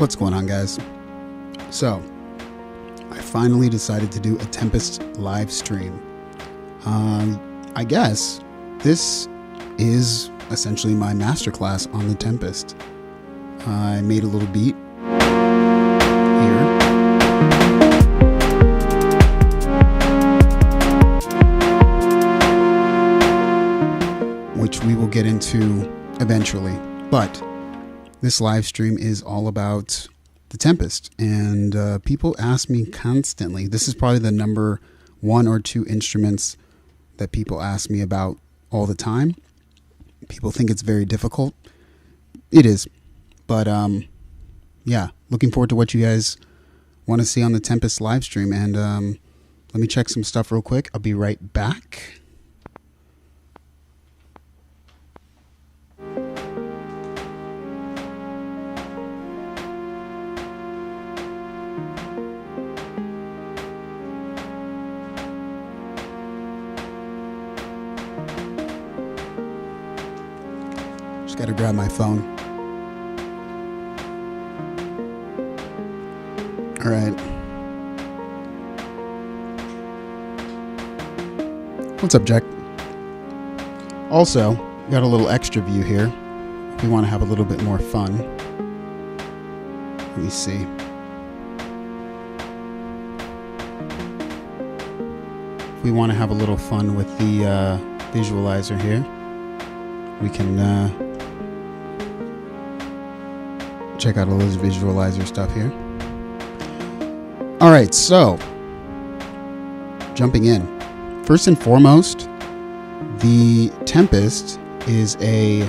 What's going on, guys? So, I finally decided to do a Tempest live stream. I guess this is essentially my masterclass on the Tempest. I made a little beat here. Which we will get into eventually. But this live stream is all about the Tempest, and people ask me constantly. This is probably the number 1 or 2 instruments that people ask me about all the time. People think it's very difficult. It is, but yeah, looking forward to what you guys want to see on the Tempest live stream. And let me check some stuff real quick. I'll be right back. Got to grab my phone. All right. What's up, Jack? Also, got a little extra view here. If we want to have a little bit more fun. Let me see. If we want to have a little fun with the visualizer here, we can check out all this visualizer stuff here. All right, so jumping in. First and foremost, the Tempest is a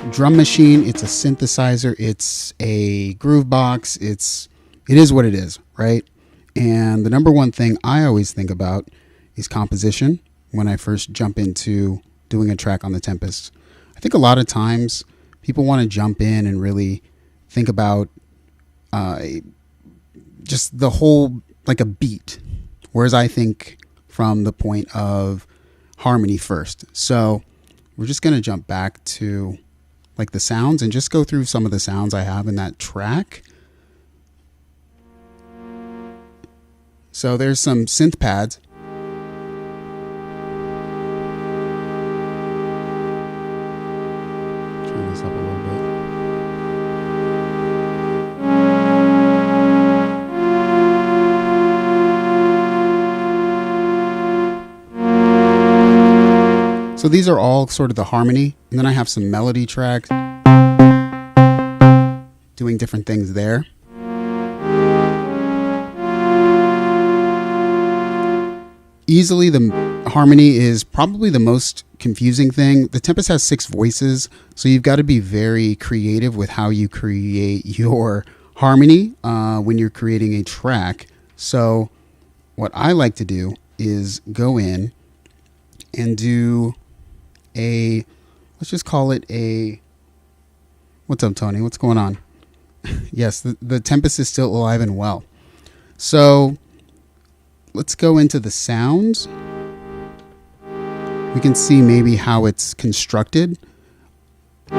drum machine. It's a synthesizer. It's a groovebox. It is what it is, right? And the number one thing I always think about is composition when I first jump into doing a track on the Tempest. I think a lot of times people want to jump in and really think about just the whole, like a beat, whereas I think from the point of harmony first. So we're just going to jump back to like the sounds and just go through some of the sounds I have in that track. So there's some synth pads. Up a little bit. So these are all sort of the harmony, and then I have some melody tracks doing different things there. Easily the harmony is probably the most confusing thing. The Tempest has 6 voices, so you've got to be very creative with how you create your harmony when you're creating a track. So what I like to do is go in and do a, let's just call it a, what's up, Tony? What's going on? Yes, the Tempest is still alive and well. So let's go into the sounds. We can see maybe how it's constructed. All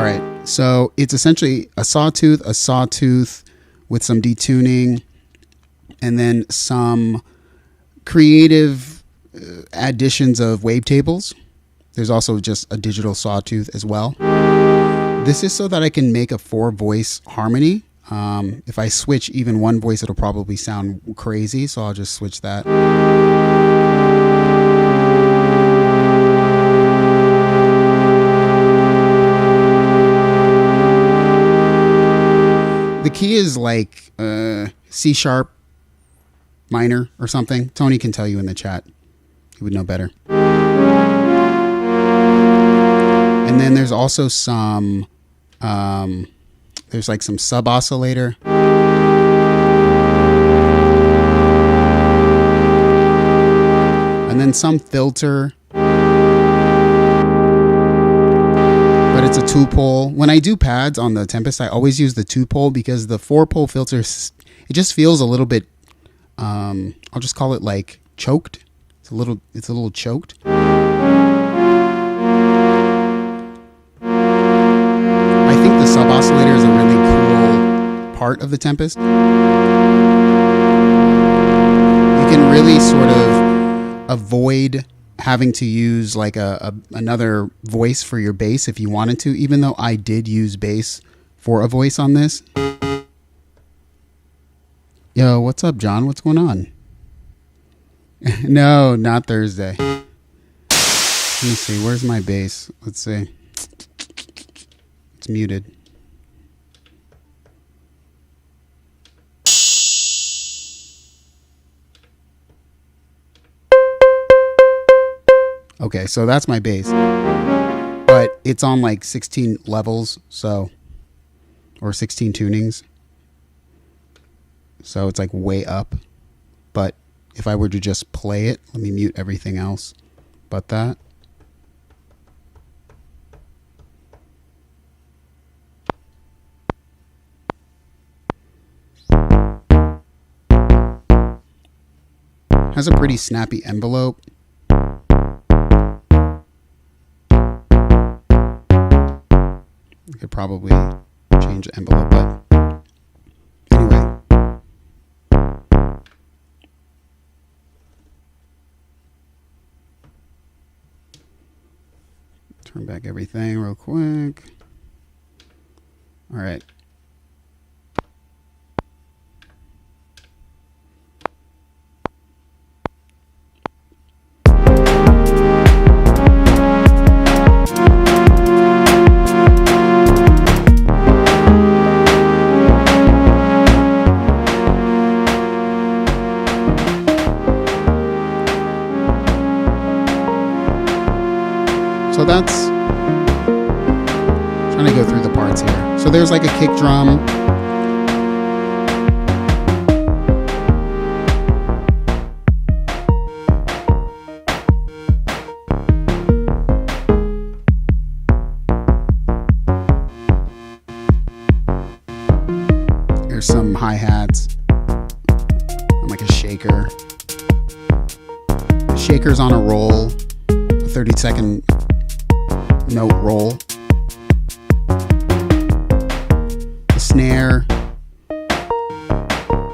right, so it's essentially a sawtooth with some detuning, and then some creative additions of wavetables. There's also just a digital sawtooth as well. This is so that I can make a 4-voice harmony. If I switch even one voice, it'll probably sound crazy, so I'll just switch that. The key is like C sharp minor or something. Tony can tell you in the chat. He would know better. And then there's also some, there's like some sub oscillator. And then some filter. But that's a 2-pole. When I do pads on the Tempest, I always use the 2-pole because the 4-pole filter, it just feels a little bit, I'll just call it like choked. It's a little choked. I think the sub oscillator is a really cool part of the Tempest. You can really sort of avoid having to use like another voice for your bass if you wanted to, even though I did use bass for a voice on this. Yo, what's up, John? What's going on? No, not Thursday. Let me see. Where's my bass? Let's see. It's muted. Okay, so that's my bass. But it's on like 16 levels, so, or 16 tunings. So it's like way up. But if I were to just play it, let me mute everything else but that. Has a pretty snappy envelope. I could probably change the envelope, but anyway. Turn back everything real quick. All right. So that's trying to go through the parts here. So there's like a kick drum. There's some hi-hats and like a shaker. The shaker's on a roll, a 30-second note roll. The snare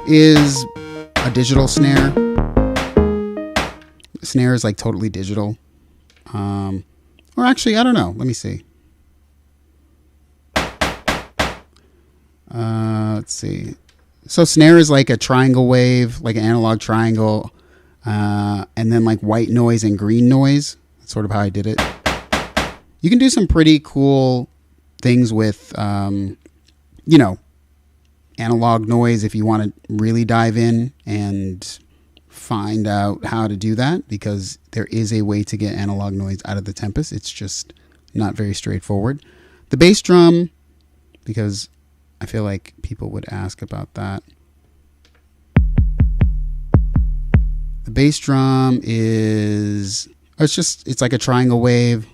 is a digital snare. The snare is like totally digital. Or actually, I don't know. Let me see. Let's see. So snare is like a triangle wave, like an analog triangle, and then like white noise and green noise. That's sort of how I did it. You can do some pretty cool things with, you know, analog noise if you want to really dive in and find out how to do that, because there is a way to get analog noise out of the Tempest. It's just not very straightforward. The bass drum, because I feel like people would ask about that. The bass drum is, it's like a triangle wave.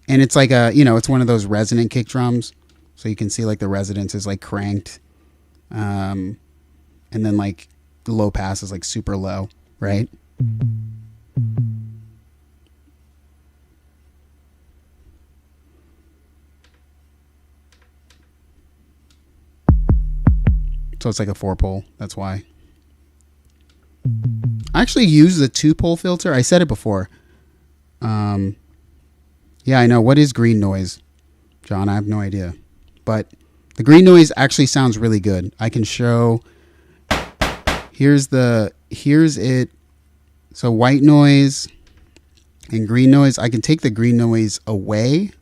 And it's like a, you know, it's one of those resonant kick drums. So you can see like the resonance is like cranked. And then like the low pass is like super low, right? So it's like a 4-pole. That's why. I actually use the 2-pole filter. I said it before. Yeah, I know. What is green noise, John? I have no idea. But the green noise actually sounds really good. I can show. Here's it. So white noise and green noise. I can take the green noise away.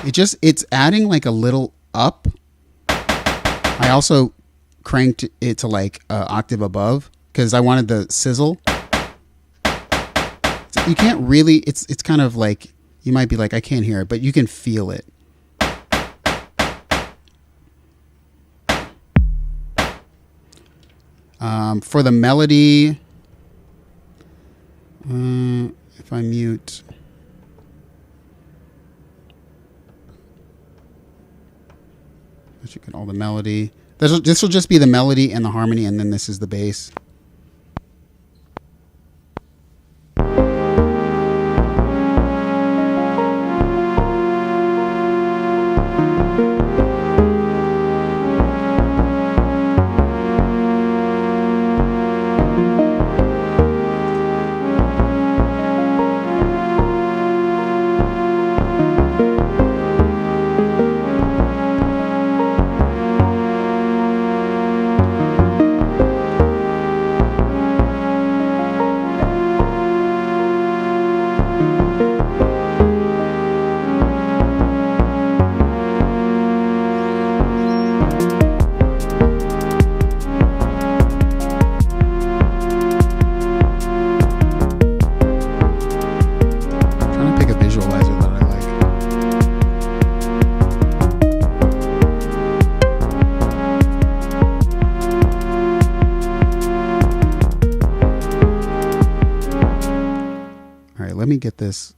It's adding like a little up. I also cranked it to like an octave above because I wanted the sizzle. You can't really, it's kind of like, you might be like, I can't hear it, but you can feel it. For the melody, if if I mute. I should get all the melody. This will just be the melody and the harmony, and then this is the bass.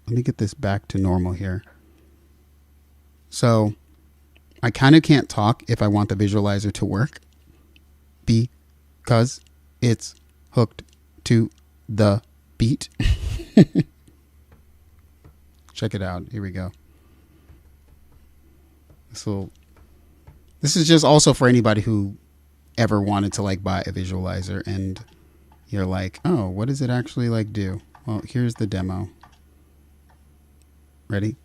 Let me get this back to normal here. So I kind of can't talk if I want the visualizer to work because it's hooked to the beat. Check it out. Here we go. This is just also for anybody who ever wanted to like buy a visualizer and you're like, oh, what does it actually like do? Well, here's the demo. Ready?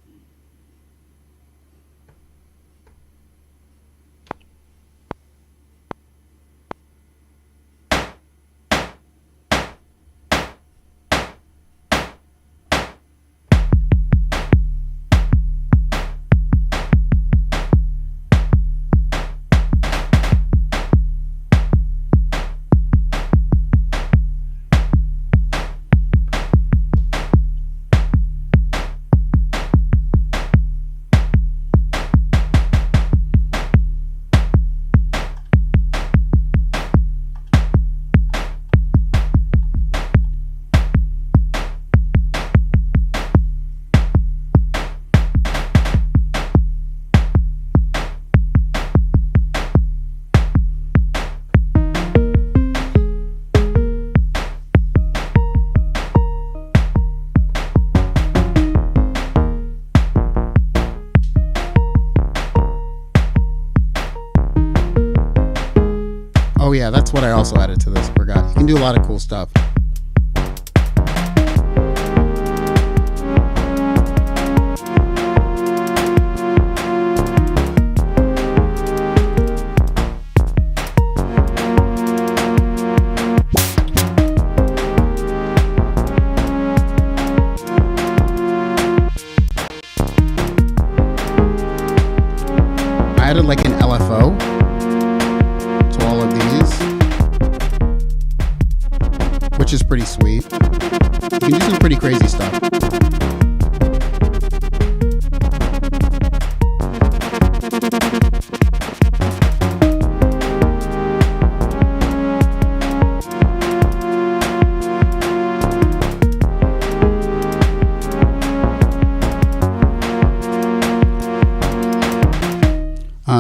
Oh yeah, that's what I also added to this. Forgot. You can do a lot of cool stuff. I added like an LFO. Which is pretty sweet. You can do some pretty crazy stuff.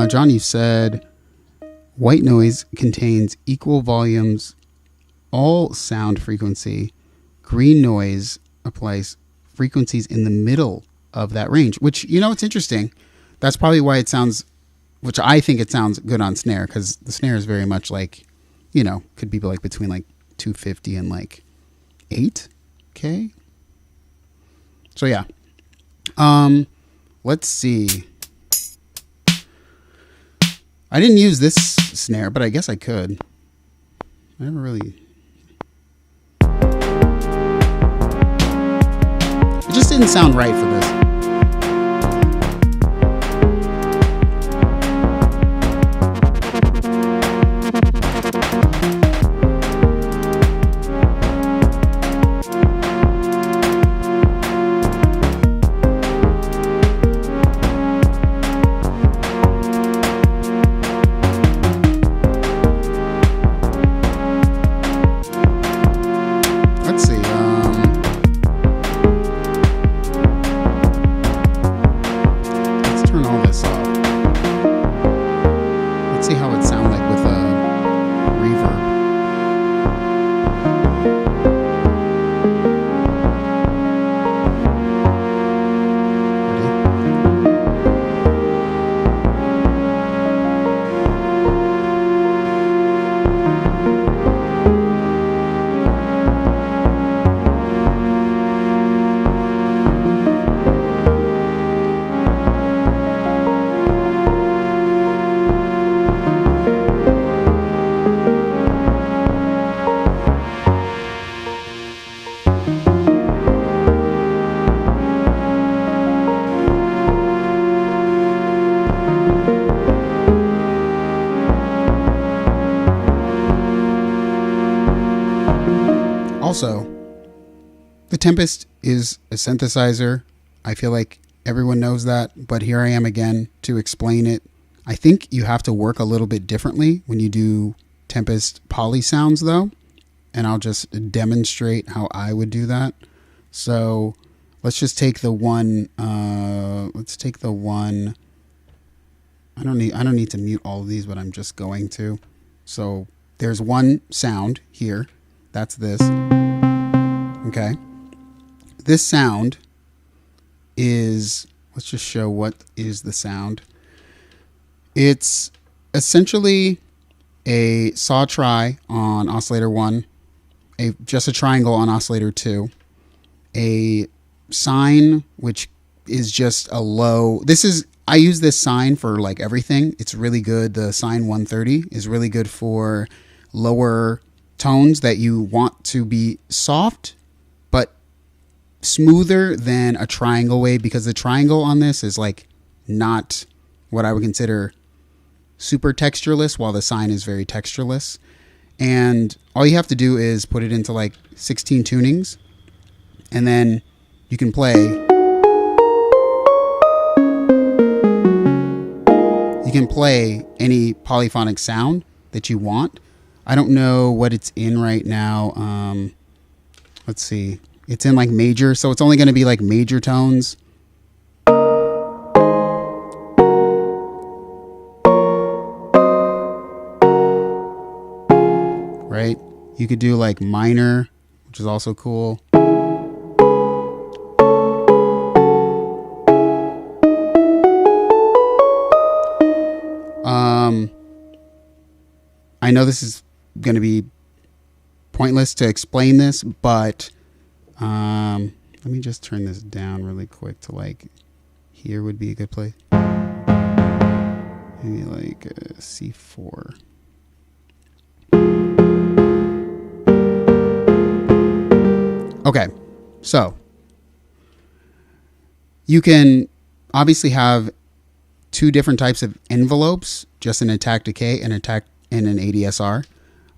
John, you said white noise contains equal volumes all sound frequency. Green noise applies frequencies in the middle of that range, which, you know, it's interesting. That's probably why it sounds, which I think it sounds good on snare, because the snare is very much like, you know, could be like between like 250 and like 8K. So yeah. Let's see. I didn't use this snare, but I guess I could. I never really... It just didn't sound right for this. The Tempest is a synthesizer. I feel like everyone knows that, but here I am again to explain it. I think you have to work a little bit differently when you do Tempest poly sounds though, and I'll just demonstrate how I would do that. So let's just take the one, let's take the one, I don't need to mute all of these, but I'm just going to. So there's one sound here. That's this. Okay. This sound is, let's just show what is the sound. It's essentially a saw tri on oscillator 1, just a triangle on oscillator 2, a sine, which is just a low. I use this sine for like everything. It's really good. The sine 130 is really good for lower tones that you want to be soft, but smoother than a triangle wave, because the triangle on this is like not what I would consider super textureless, while the sine is very textureless. And all you have to do is put it into like 16 tunings, and then you can play. You can play any polyphonic sound that you want. I don't know what it's in right now. Let's see. It's in like major, so it's only going to be like major tones. Right? You could do like minor, which is also cool. I know this is going to be pointless to explain this, but let me just turn this down really quick to like, here would be a good place. Maybe like C4. Okay, so you can obviously have two different types of envelopes, just an attack decay and an ADSR.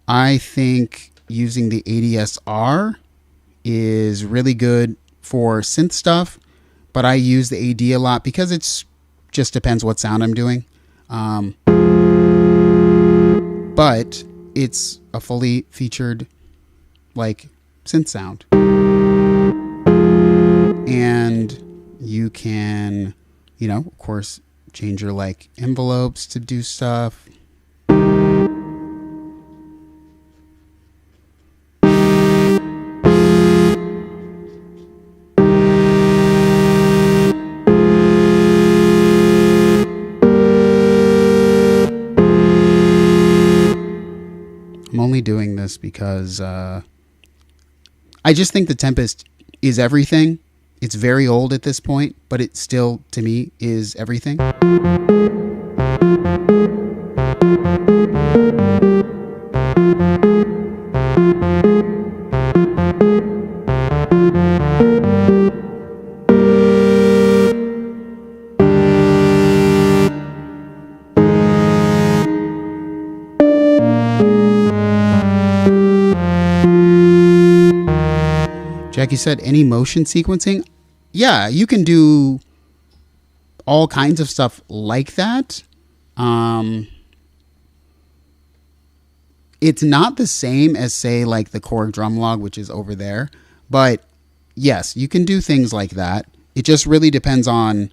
I think using the ADSR is really good for synth stuff, but I use the AD a lot because it's just depends what sound I'm doing. But it's a fully featured like synth sound. And you can, you know, of course, change your like envelopes to do stuff. I'm only doing this because I just think the Tempest is everything. It's very old at this point, but it still, to me, is everything. Jackie said, any motion sequencing? Yeah, you can do all kinds of stuff like that. It's not the same as, say, like the Korg drum log, which is over there. But yes, you can do things like that. It just really depends on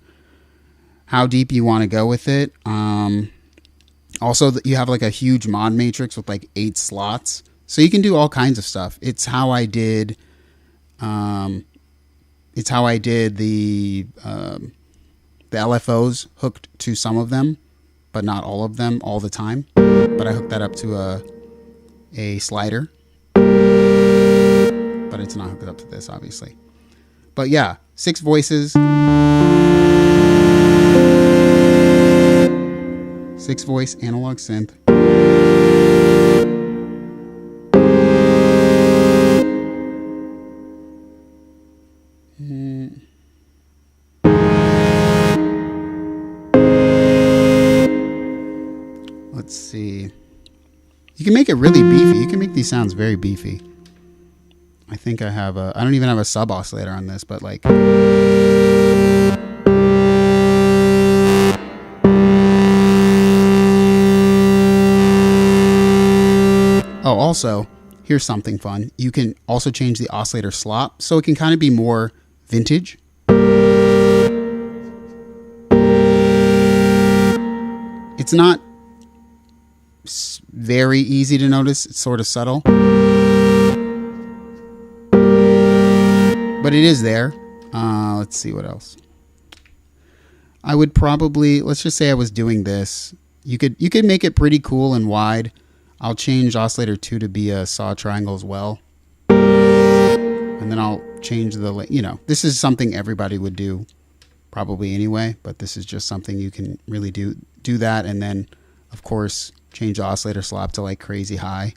how deep you want to go with it. Also, you have like a huge mod matrix with like 8 slots. So you can do all kinds of stuff. It's how I did... it's how I did the LFOs hooked to some of them, but not all of them all the time. But I hooked that up to a slider, but it's not hooked up to this, obviously. But yeah, 6 voices, 6 voice analog synth. Let's see. You can make it really beefy. You can make these sounds very beefy, I think. think I have a, I don't even have a sub oscillator on this, but like, oh, also, here's something fun. You can also change the oscillator slop, so it can kind of be more vintage. It's not very easy to notice. It's sort of subtle. But it is there. Let's see what else. I would probably, let's just say I was doing this. You could make it pretty cool and wide. I'll change oscillator 2 to be a saw triangle as well. And then I'll change the, you know, this is something everybody would do probably anyway, but this is just something you can really do that. And then, of course, change the oscillator slop to like crazy high.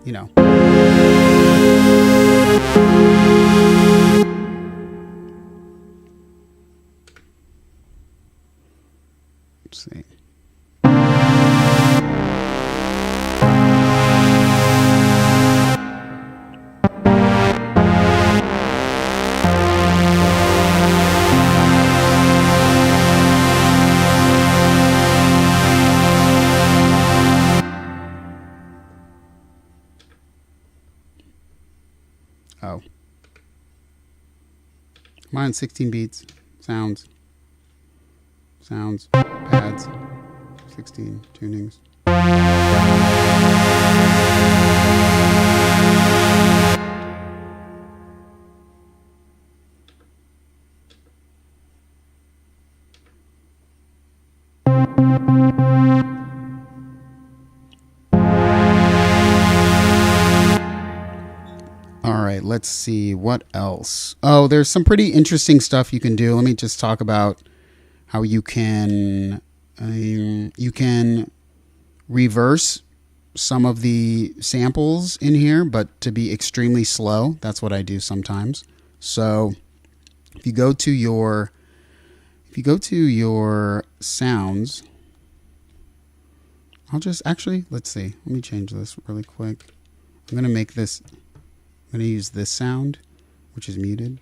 You know. Let's see. Oh. Mine 16 beats. Sounds, pads, 16 tunings. All right, let's see what else. Oh, there's some pretty interesting stuff you can do. Let me just talk about how you can reverse some of the samples in here, but to be extremely slow. That's what I do sometimes. So if you go to your sounds, I'll just actually, let's see. Let me change this really quick. I'm gonna make this. I'm going to use this sound, which is muted.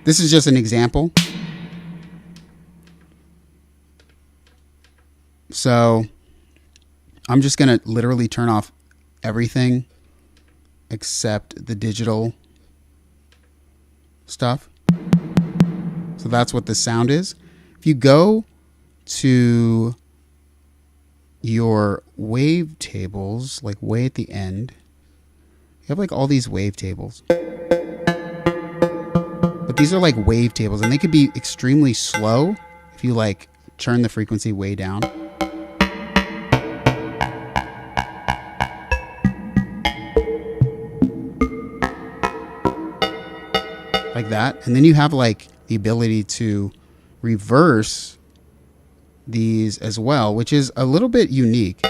This is just an example. So I'm just going to literally turn off everything except the digital stuff. So that's what the sound is. If you go to your wave tables, like way at the end, you have like all these wave tables. But these are like wave tables, and they could be extremely slow if you like turn the frequency way down. Like that. And then you have like the ability to reverse these as well, which is a little bit unique.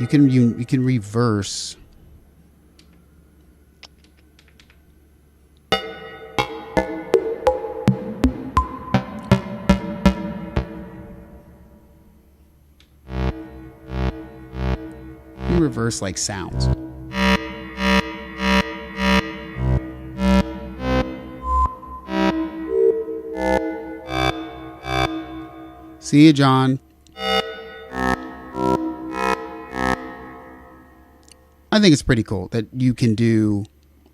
You can reverse. Reverse like sounds. See you, John. I think it's pretty cool that you can do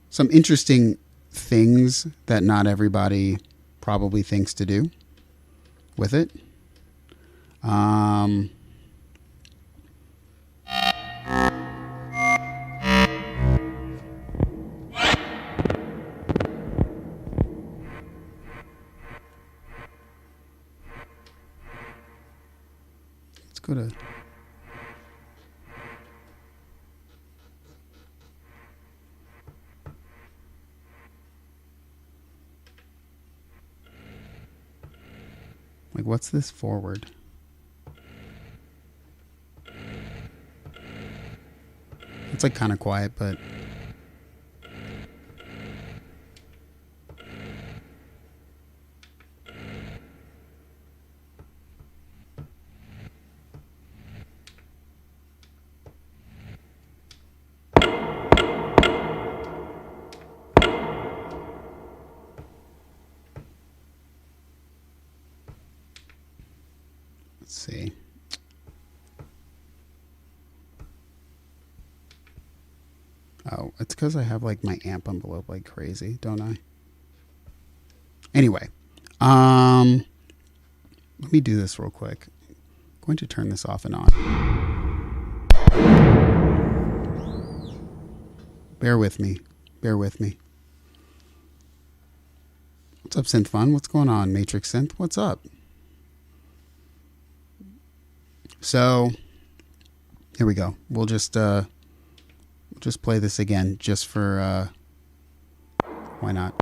some interesting things that not everybody probably thinks to do with it. Let's go to like, what's this forward? It's like kind of quiet, but Let's see. Oh, it's because I have like my amp envelope like crazy, don't I? Anyway, let me do this real quick. I'm going to turn this off and on. Bear with me. Bear with me. What's up, Synth Fun? What's going on, Matrix Synth? What's up? So, here we go. We'll just play this again, just for why not?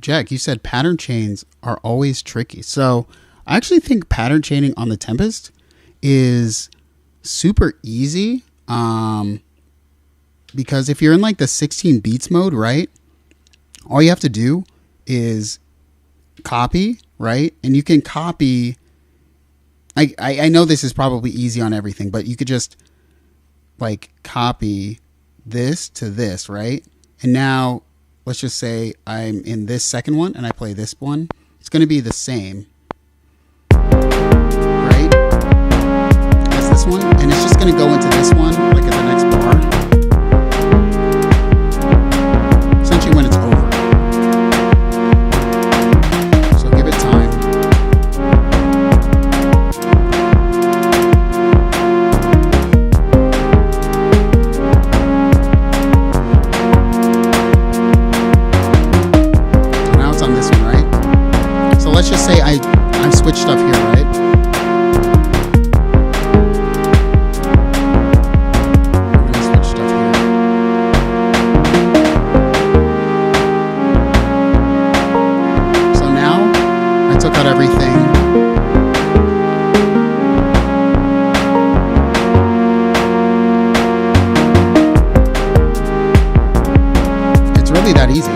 Jack, you said pattern chains are always tricky. So I actually think pattern chaining on the Tempest is super easy. Because if you're in like the 16 beats mode, right? All you have to do is copy, right? And you can copy. I know this is probably easy on everything, but you could just like copy this to this, right? And now let's just say I'm in this second one and I play this one. It's going to be the same, right, as this one. And it's just going to go into this one, like at the next bar. Essentially when it's over. So give it time. Let's just say I'm switched up here, right? I'm gonna switch stuff here. So now I took out everything. It's really that easy.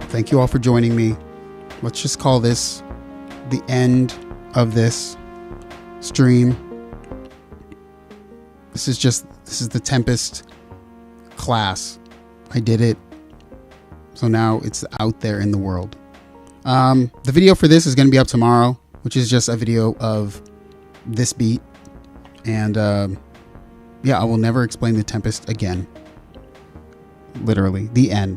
Thank you all for joining me. Let's just call this the end of this stream. This is the Tempest class. I did it. So now it's out there in the world. The video for this is going to be up tomorrow, which is just a video of this beat. And yeah, I will never explain the Tempest again. Literally, the end.